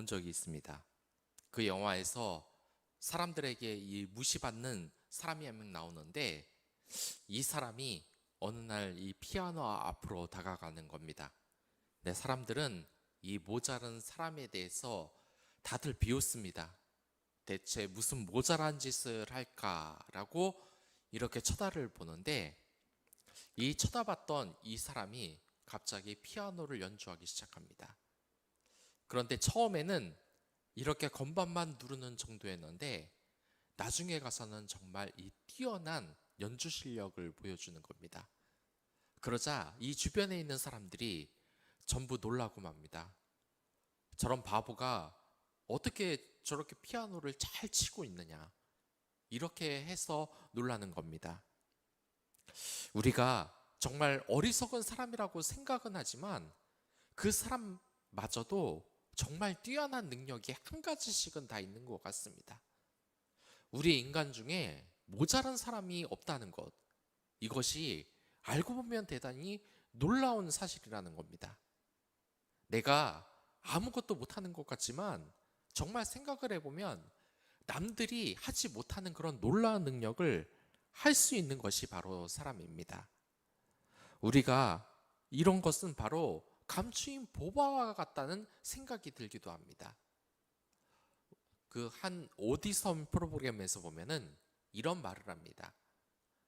본 적이 있습니다. 그 영화에서 사람들에게 이 무시받는 사람이 한 명 나오는데, 이 사람이 어느 날 이 피아노 앞으로 다가가는 겁니다. 네, 사람들은 이 모자란 사람에 대해서 다들 비웃습니다. 대체 무슨 모자란 짓을 할까라고 이렇게 쳐다를 보는데, 이 쳐다봤던 이 사람이 갑자기 피아노를 연주하기 시작합니다. 그런데 처음에는 이렇게 건반만 누르는 정도였는데, 나중에 가서는 정말 이 뛰어난 연주 실력을 보여주는 겁니다. 그러자 이 주변에 있는 사람들이 전부 놀라고 맙니다. 저런 바보가 어떻게 저렇게 피아노를 잘 치고 있느냐, 이렇게 해서 놀라는 겁니다. 우리가 정말 어리석은 사람이라고 생각은 하지만 그 사람마저도 정말 뛰어난 능력이 한 가지씩은 다 있는 것 같습니다. 우리 인간 중에 모자란 사람이 없다는 것, 이것이 알고 보면 대단히 놀라운 사실이라는 겁니다. 내가 아무것도 못하는 것 같지만 정말 생각을 해보면 남들이 하지 못하는 그런 놀라운 능력을 할 수 있는 것이 바로 사람입니다. 우리가 이런 것은 바로 감추인 보화와 같다는 생각이 들기도 합니다. 그 한 오디션 프로그램에서 보면은 이런 말을 합니다.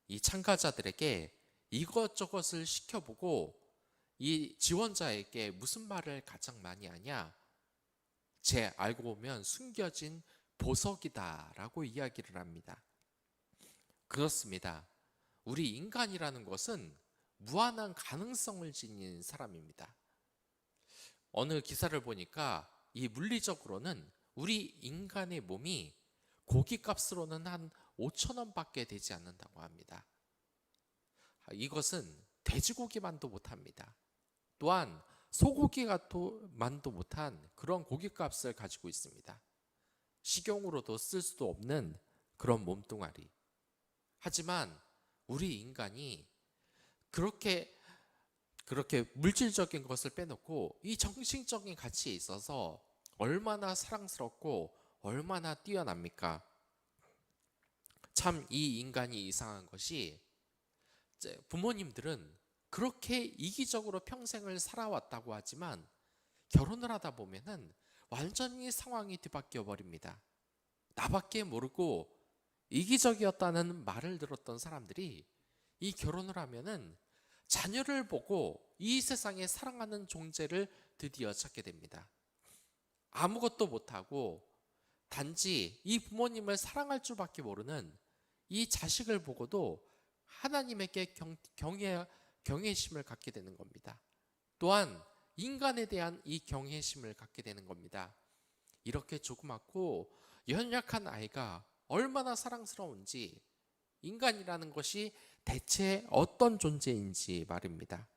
이 참가자들에게 이것저것을 시켜보고 이 지원자에게 무슨 말을 가장 많이 하냐? 제 알고 보면 숨겨진 보석이다라고 이야기를 합니다. 그렇습니다. 우리 인간이라는 것은 무한한 가능성을 지닌 사람입니다. 어느 기사를 보니까 이 물리적으로는 우리 인간의 몸이 고기값으로는 한 5천 원밖에 되지 않는다고 합니다. 이것은 돼지고기만도 못합니다. 또한 소고기만도 못한 그런 고기값을 가지고 있습니다. 식용으로도 쓸 수도 없는 그런 몸뚱아리. 하지만 우리 인간이 그렇게 물질적인 것을 빼놓고 이 정신적인 가치에 있어서 얼마나 사랑스럽고 얼마나 뛰어납니까? 참 이 인간이 이상한 것이, 부모님들은 그렇게 이기적으로 평생을 살아왔다고 하지만 결혼을 하다 보면은 완전히 상황이 뒤바뀌어 버립니다. 나밖에 모르고 이기적이었다는 말을 들었던 사람들이 이 결혼을 하면은 자녀를 보고 이 세상에 사랑하는 존재를 드디어 찾게 됩니다. 아무것도 못하고 단지 이 부모님을 사랑할 줄밖에 모르는 이 자식을 보고도 하나님에게 경외심을 갖게 되는 겁니다. 또한 인간에 대한 이 경외심을 갖게 되는 겁니다. 이렇게 조그맣고 연약한 아이가 얼마나 사랑스러운지, 인간이라는 것이 대체 어떤 존재인지 말입니다.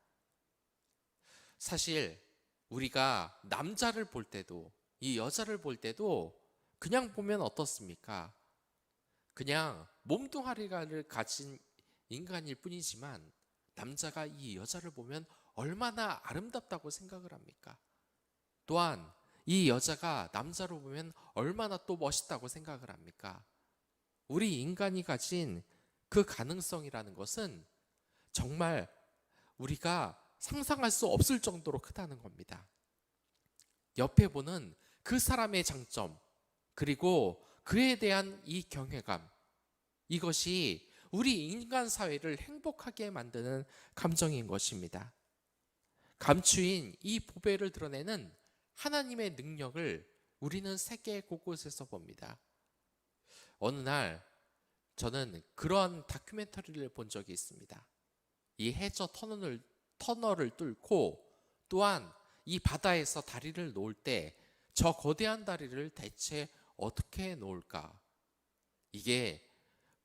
사실 우리가 남자를 볼 때도 이 여자를 볼 때도 그냥 보면 어떻습니까? 그냥 몸뚱아리를 가진 인간일 뿐이지만 남자가 이 여자를 보면 얼마나 아름답다고 생각을 합니까? 또한 이 여자가 남자로 보면 얼마나 또 멋있다고 생각을 합니까? 우리 인간이 가진 그 가능성이라는 것은 정말 우리가 상상할 수 없을 정도로 크다는 겁니다. 옆에 보는 그 사람의 장점, 그리고 그에 대한 이 경외감, 이것이 우리 인간 사회를 행복하게 만드는 감정인 것입니다. 감추인 이 보배를 드러내는 하나님의 능력을 우리는 세계 곳곳에서 봅니다. 어느 날 저는 그런 다큐멘터리를 본 적이 있습니다. 이 해저 터널을 뚫고 또한 이 바다에서 다리를 놓을 때 저 거대한 다리를 대체 어떻게 놓을까? 이게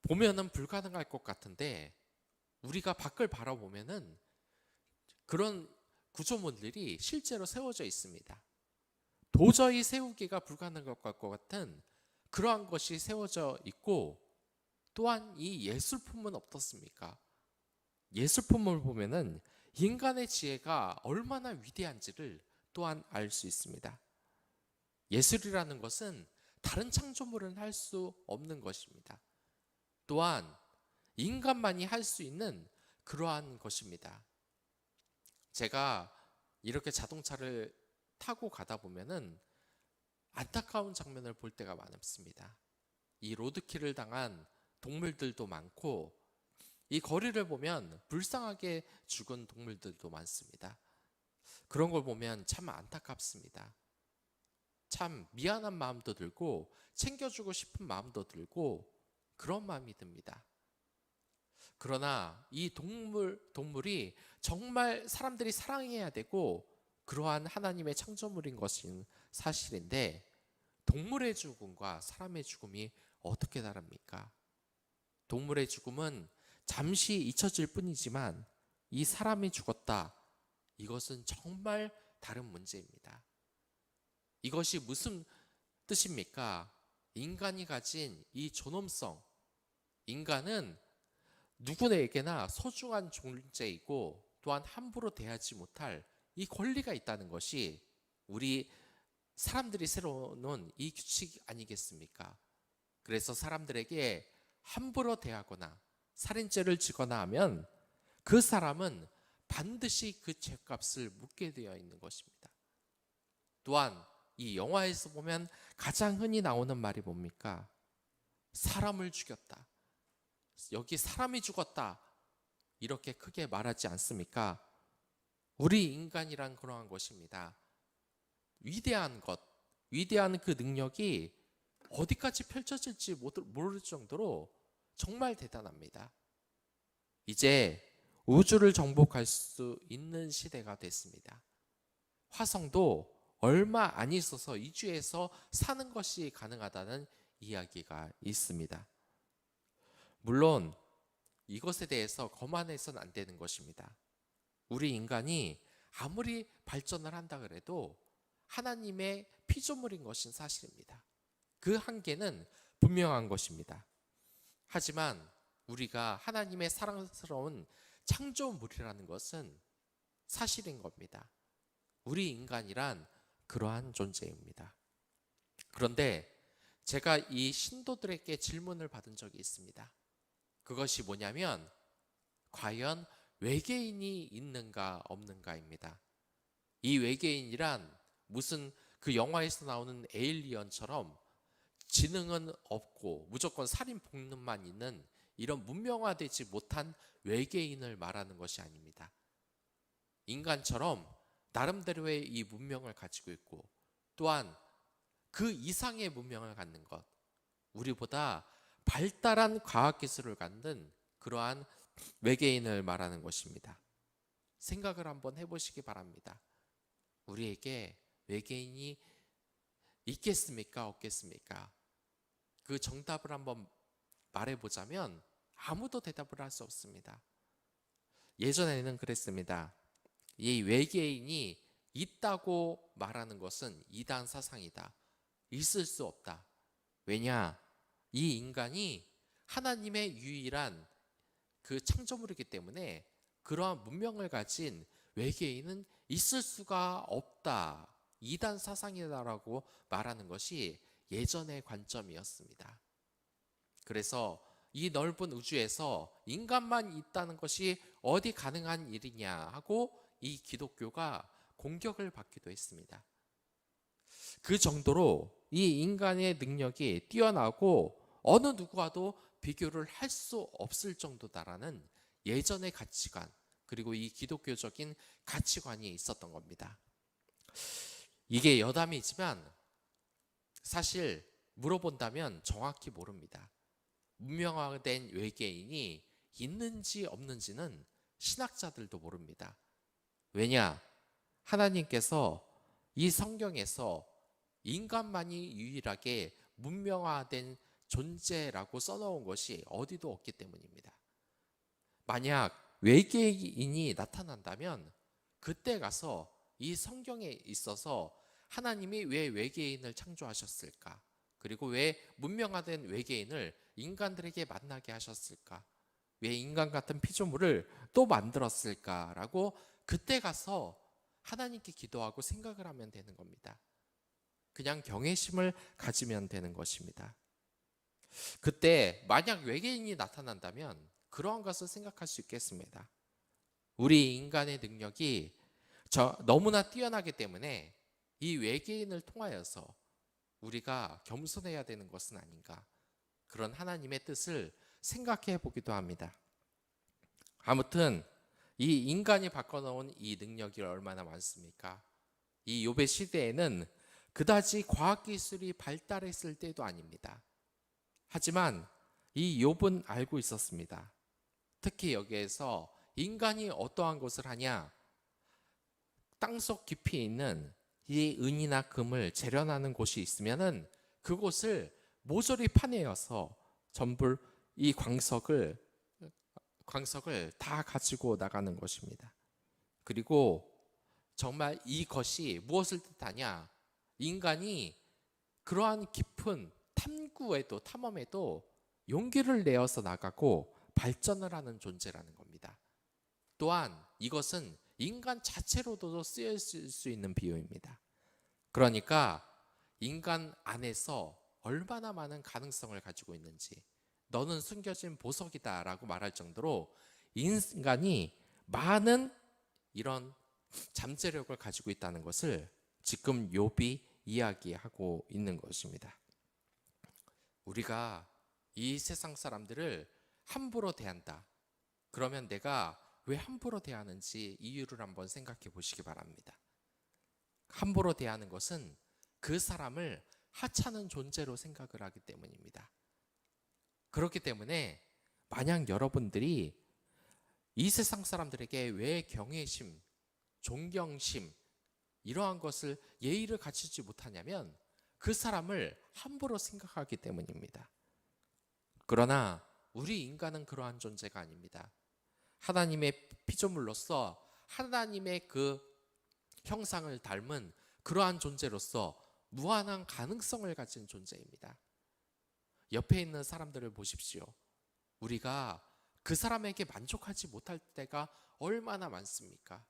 보면은 불가능할 것 같은데 우리가 밖을 바라보면은 그런 구조물들이 실제로 세워져 있습니다. 도저히 세우기가 불가능할 것 같은 그러한 것이 세워져 있고, 또한 이 예술품은 어떻습니까? 예술품을 보면은 인간의 지혜가 얼마나 위대한지를 또한 알 수 있습니다. 예술이라는 것은 다른 창조물은 할 수 없는 것입니다. 또한 인간만이 할 수 있는 그러한 것입니다. 제가 이렇게 자동차를 타고 가다 보면은 안타까운 장면을 볼 때가 많습니다. 이 로드킬을 당한 동물들도 많고, 이 거리를 보면 불쌍하게 죽은 동물들도 많습니다. 그런 걸 보면 참 안타깝습니다. 참 미안한 마음도 들고 챙겨주고 싶은 마음도 들고 그런 마음이 듭니다. 그러나 이 동물이 정말 사람들이 사랑해야 되고 그러한 하나님의 창조물인 것은 사실인데, 동물의 죽음과 사람의 죽음이 어떻게 다릅니까? 동물의 죽음은 잠시 잊혀질 뿐이지만 이 사람이 죽었다, 이것은 정말 다른 문제입니다. 이것이 무슨 뜻입니까? 인간이 가진 이 존엄성, 인간은 누구에게나 소중한 존재이고 또한 함부로 대하지 못할 이 권리가 있다는 것이 우리 사람들이 세워놓은 이 규칙 아니겠습니까? 그래서 사람들에게 함부로 대하거나 살인죄를 지거나 하면 그 사람은 반드시 그 죄값을 묻게 되어 있는 것입니다. 또한 이 영화에서 보면 가장 흔히 나오는 말이 뭡니까? 사람을 죽였다. 여기 사람이 죽었다. 이렇게 크게 말하지 않습니까? 우리 인간이란 그러한 것입니다. 위대한 것, 위대한 그 능력이 어디까지 펼쳐질지 모를 정도로 정말 대단합니다. 이제 우주를 정복할 수 있는 시대가 됐습니다. 화성도 얼마 안 있어서 이주해서 사는 것이 가능하다는 이야기가 있습니다. 물론 이것에 대해서 거만해서는 안 되는 것입니다. 우리 인간이 아무리 발전을 한다 그래도 하나님의 피조물인 것은 사실입니다. 그 한계는 분명한 것입니다. 하지만 우리가 하나님의 사랑스러운 창조물이라는 것은 사실인 겁니다. 우리 인간이란 그러한 존재입니다. 그런데 제가 이 신도들에게 질문을 받은 적이 있습니다. 그것이 뭐냐면 과연 외계인이 있는가 없는가입니다. 이 외계인이란 무슨 그 영화에서 나오는 에일리언처럼 지능은 없고 무조건 살인 폭력만 있는 이런 문명화되지 못한 외계인을 말하는 것이 아닙니다. 인간처럼 나름대로의 이 문명을 가지고 있고 또한 그 이상의 문명을 갖는 것, 우리보다 발달한 과학기술을 갖는 그러한 외계인을 말하는 것입니다. 생각을 한번 해보시기 바랍니다. 우리에게 외계인이 있겠습니까? 없겠습니까? 그 정답을 한번 말해보자면 아무도 대답을 할 수 없습니다. 예전에는 그랬습니다. 이 외계인이 있다고 말하는 것은 이단 사상이다. 있을 수 없다. 왜냐? 이 인간이 하나님의 유일한 그 창조물이기 때문에 그러한 문명을 가진 외계인은 있을 수가 없다. 이단 사상이다라고 말하는 것이 예전의 관점이었습니다. 그래서 이 넓은 우주에서 인간만 있다는 것이 어디 가능한 일이냐 하고 이 기독교가 공격을 받기도 했습니다. 그 정도로 이 인간의 능력이 뛰어나고 어느 누구와도 비교를 할 수 없을 정도다라는 예전의 가치관, 그리고 이 기독교적인 가치관이 있었던 겁니다. 이게 여담이지만 사실 물어본다면 정확히 모릅니다. 문명화된 외계인이 있는지 없는지는 신학자들도 모릅니다. 왜냐? 하나님께서 이 성경에서 인간만이 유일하게 문명화된 존재라고 써놓은 것이 어디도 없기 때문입니다. 만약 외계인이 나타난다면 그때 가서 이 성경에 있어서 하나님이 왜 외계인을 창조하셨을까? 그리고 왜 문명화된 외계인을 인간들에게 만나게 하셨을까? 왜 인간 같은 피조물을 또 만들었을까라고 그때 가서 하나님께 기도하고 생각을 하면 되는 겁니다. 그냥 경외심을 가지면 되는 것입니다. 그때 만약 외계인이 나타난다면 그러한 것을 생각할 수 있겠습니다. 우리 인간의 능력이 너무나 뛰어나기 때문에 이 외계인을 통하여서 우리가 겸손해야 되는 것은 아닌가, 그런 하나님의 뜻을 생각해 보기도 합니다. 아무튼 이 인간이 바꿔놓은 이 능력이 얼마나 많습니까? 이 욥의 시대에는 그다지 과학기술이 발달했을 때도 아닙니다. 하지만 이 욥은 알고 있었습니다. 특히 여기에서 인간이 어떠한 것을 하냐, 땅속 깊이 있는 이 은이나 금을 재련하는 곳이 있으면은 그곳을 모조리 파내어서 전부 이 광석을 다 가지고 나가는 것입니다. 그리고 정말 이것이 무엇을 뜻하냐, 인간이 그러한 깊은 탐험에도 용기를 내어서 나가고 발전을 하는 존재라는 겁니다. 또한 이것은 인간 자체로도 쓰여질 수 있는 비유입니다. 그러니까 인간 안에서 얼마나 많은 가능성을 가지고 있는지, 너는 숨겨진 보석이다 라고 말할 정도로 인간이 많은 이런 잠재력을 가지고 있다는 것을 지금 욥이 이야기하고 있는 것입니다. 우리가 이 세상 사람들을 함부로 대한다. 그러면 내가 왜 함부로 대하는지 이유를 한번 생각해 보시기 바랍니다. 함부로 대하는 것은 그 사람을 하찮은 존재로 생각을 하기 때문입니다. 그렇기 때문에 만약 여러분들이 이 세상 사람들에게 왜 경외심, 존경심, 이러한 것을 예의를 갖추지 못하냐면 그 사람을 함부로 생각하기 때문입니다. 그러나 우리 인간은 그러한 존재가 아닙니다. 하나님의 피조물로서 하나님의 그 형상을 닮은 그러한 존재로서 무한한 가능성을 가진 존재입니다. 옆에 있는 사람들을 보십시오. 우리가 그 사람에게 만족하지 못할 때가 얼마나 많습니까?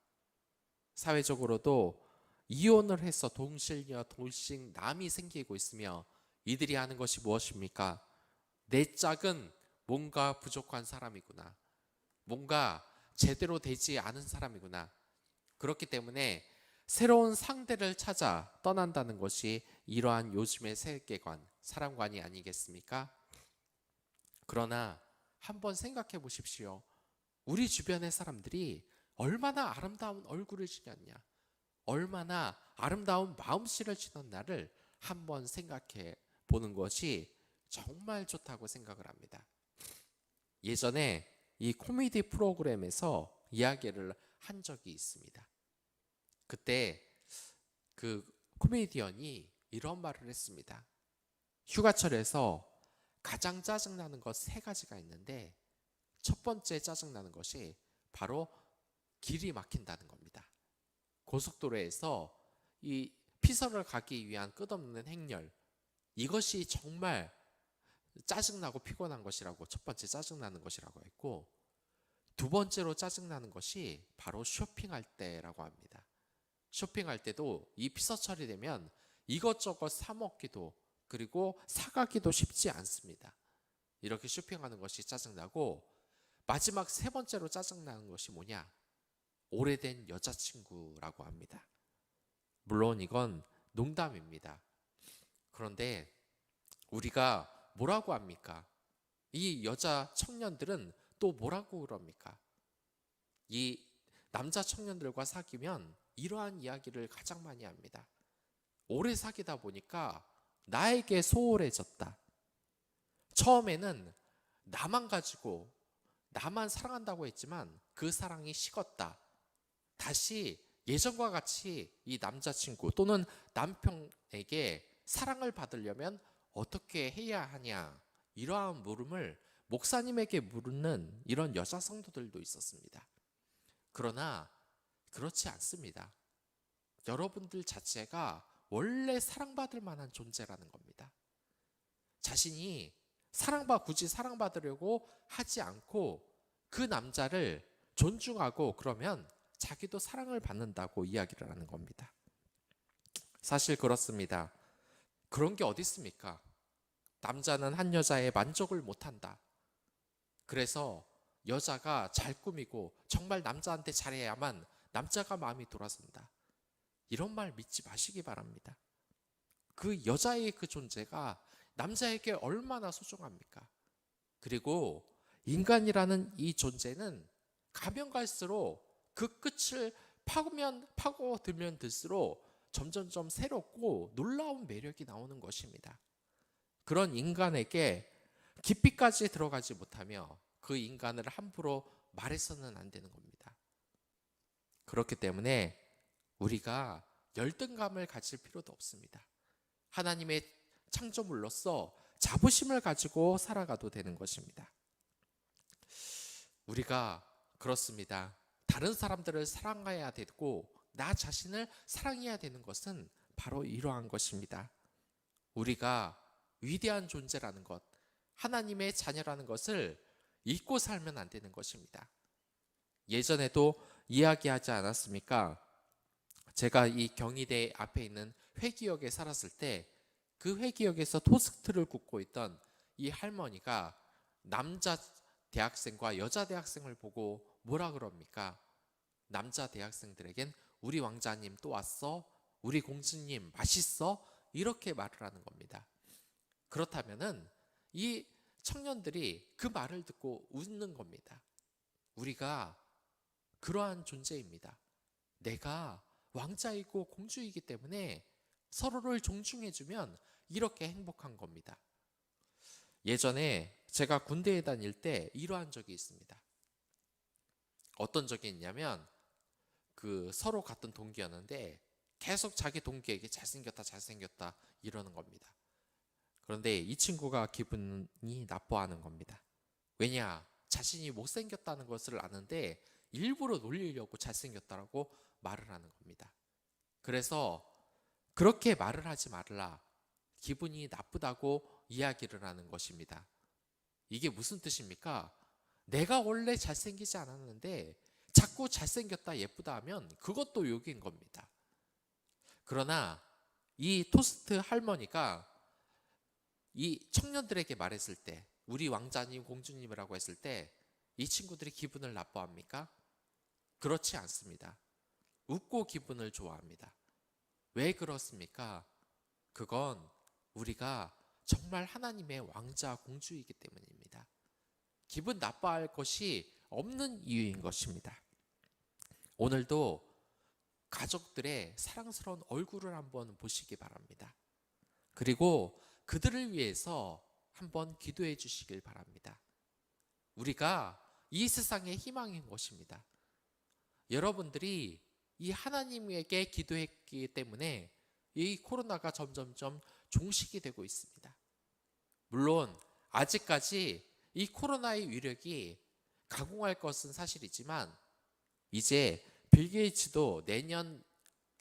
사회적으로도 이혼을 해서 동실녀, 동식남이 생기고 있으며 이들이 하는 것이 무엇입니까? 내 짝은 뭔가 부족한 사람이구나, 뭔가 제대로 되지 않은 사람이구나. 그렇기 때문에 새로운 상대를 찾아 떠난다는 것이 이러한 요즘의 세계관, 사람관이 아니겠습니까? 그러나 한번 생각해 보십시오. 우리 주변의 사람들이 얼마나 아름다운 얼굴을 지녔냐, 얼마나 아름다운 마음씨를 지녔나를 한번 생각해 보는 것이 정말 좋다고 생각을 합니다. 예전에 이 코미디 프로그램에서 이야기를 한 적이 있습니다. 그때 그 코미디언이 이런 말을 했습니다. 휴가철에서 가장 짜증나는 것 3가지가 있는데 첫 번째 짜증나는 것이 바로 길이 막힌다는 겁니다. 고속도로에서 이 피서를 가기 위한 끝없는 행렬, 이것이 정말 짜증나고 피곤한 것이라고 첫 번째 짜증나는 것이라고 했고, 두 번째로 짜증나는 것이 바로 쇼핑할 때라고 합니다. 쇼핑할 때도 이 피서철이 되면 이것저것 사 먹기도 그리고 사가기도 쉽지 않습니다. 이렇게 쇼핑하는 것이 짜증나고, 마지막 3번째로 짜증나는 것이 뭐냐? 오래된 여자친구라고 합니다. 물론 이건 농담입니다. 그런데 우리가 뭐라고 합니까? 이 여자 청년들은 또 뭐라고 그럽니까? 이 남자 청년들과 사귀면 이러한 이야기를 가장 많이 합니다. 오래 사귀다 보니까 나에게 소홀해졌다. 처음에는 나만 가지고 나만 사랑한다고 했지만 그 사랑이 식었다. 다시 예전과 같이 이 남자친구 또는 남편에게 사랑을 받으려면 어떻게 해야 하냐, 이러한 물음을 목사님에게 물는 이런 여자 성도들도 있었습니다. 그러나 그렇지 않습니다. 여러분들 자체가 원래 사랑받을 만한 존재라는 겁니다. 자신이 굳이 사랑받으려고 하지 않고 그 남자를 존중하고 그러면 자기도 사랑을 받는다고 이야기를 하는 겁니다. 사실 그렇습니다. 그런 게 어디 있습니까? 남자는 한 여자의 만족을 못한다. 그래서 여자가 잘 꾸미고 정말 남자한테 잘해야만 남자가 마음이 돌아선다. 이런 말 믿지 마시기 바랍니다. 그 여자의 그 존재가 남자에게 얼마나 소중합니까? 그리고 인간이라는 이 존재는 가면 갈수록 그 끝을 파고들면 들수록 점점점 새롭고 놀라운 매력이 나오는 것입니다. 그런 인간에게 깊이까지 들어가지 못하며 그 인간을 함부로 말해서는 안 되는 겁니다. 그렇기 때문에 우리가 열등감을 가질 필요도 없습니다. 하나님의 창조물로서 자부심을 가지고 살아가도 되는 것입니다. 우리가 그렇습니다. 다른 사람들을 사랑해야 되고 나 자신을 사랑해야 되는 것은 바로 이러한 것입니다. 우리가 위대한 존재라는 것, 하나님의 자녀라는 것을 잊고 살면 안 되는 것입니다. 예전에도 이야기하지 않았습니까? 제가 이 경희대 앞에 있는 회기역에 살았을 때 그 회기역에서 토스트를 굽고 있던 이 할머니가 남자 대학생과 여자 대학생을 보고 뭐라 그럽니까? 남자 대학생들에겐 우리 왕자님 또 왔어? 우리 공주님 맛있어? 이렇게 말을 하는 겁니다. 그렇다면은 이 청년들이 그 말을 듣고 웃는 겁니다. 우리가 그러한 존재입니다. 내가 왕자이고 공주이기 때문에 서로를 존중해주면 이렇게 행복한 겁니다. 예전에 제가 군대에 다닐 때 이러한 적이 있습니다. 어떤 적이 있냐면 서로 같은 동기였는데 계속 자기 동기에게 잘생겼다 이러는 겁니다. 그런데 이 친구가 기분이 나빠하는 겁니다. 왜냐? 자신이 못생겼다는 것을 아는데 일부러 놀리려고 잘생겼다라고 말을 하는 겁니다. 그래서 그렇게 말을 하지 말라. 기분이 나쁘다고 이야기를 하는 것입니다. 이게 무슨 뜻입니까? 내가 원래 잘생기지 않았는데 자꾸 잘생겼다 예쁘다 하면 그것도 욕인 겁니다. 그러나 이 토스트 할머니가 이 청년들에게 말했을 때 우리 왕자님 공주님이라고 했을 때 이 친구들이 기분을 나빠합니까? 그렇지 않습니다. 웃고 기분을 좋아합니다. 왜 그렇습니까? 그건 우리가 정말 하나님의 왕자 공주이기 때문입니다. 기분 나빠할 것이 없는 이유인 것입니다. 오늘도 가족들의 사랑스러운 얼굴을 한번 보시기 바랍니다. 그리고 그들을 위해서 한번 기도해 주시길 바랍니다. 우리가 이 세상의 희망인 것입니다. 여러분들이 이 하나님에게 기도했기 때문에 이 코로나가 점점점 종식이 되고 있습니다. 물론 아직까지 이 코로나의 위력이 가공할 것은 사실이지만 이제 빌 게이츠도 내년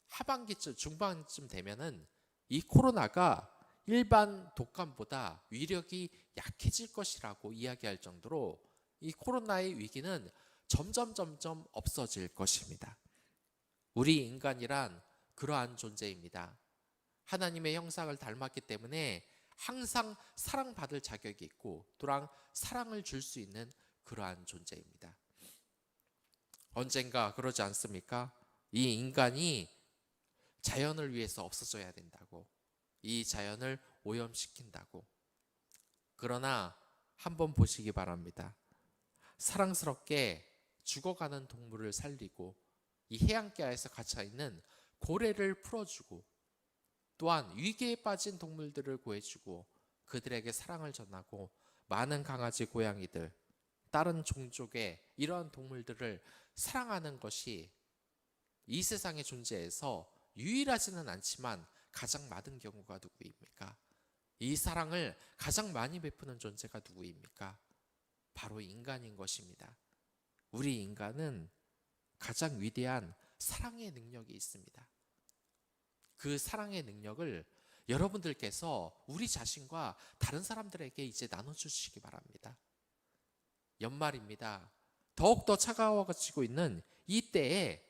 하반기쯤 중반쯤 되면은 이 코로나가 일반 독감보다 위력이 약해질 것이라고 이야기할 정도로 이 코로나의 위기는 점점 없어질 것입니다. 우리 인간이란 그러한 존재입니다. 하나님의 형상을 닮았기 때문에 항상 사랑받을 자격이 있고 또한 사랑을 줄 수 있는 그러한 존재입니다. 언젠가 그러지 않습니까? 이 인간이 자연을 위해서 없어져야 된다고, 이 자연을 오염시킨다고. 그러나 한번 보시기 바랍니다. 사랑스럽게 죽어가는 동물을 살리고 이 해안가에서 갇혀있는 고래를 풀어주고 또한 위기에 빠진 동물들을 구해주고 그들에게 사랑을 전하고 많은 강아지, 고양이들, 다른 종족의 이러한 동물들을 사랑하는 것이 이 세상의 존재에서 유일하지는 않지만 가장 많은 경우가 누구입니까? 이 사랑을 가장 많이 베푸는 존재가 누구입니까? 바로 인간인 것입니다. 우리 인간은 가장 위대한 사랑의 능력이 있습니다. 그 사랑의 능력을 여러분들께서 우리 자신과 다른 사람들에게 이제 나눠주시기 바랍니다. 연말입니다. 더욱더 차가워지고 있는 이 때에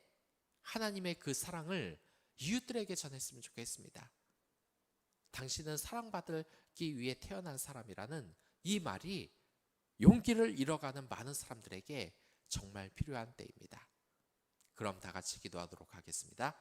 하나님의 그 사랑을 이웃들에게 전했으면 좋겠습니다. 당신은 사랑받기 위해 태어난 사람이라는 이 말이 용기를 잃어가는 많은 사람들에게 정말 필요한 때입니다. 그럼 다 같이 기도하도록 하겠습니다.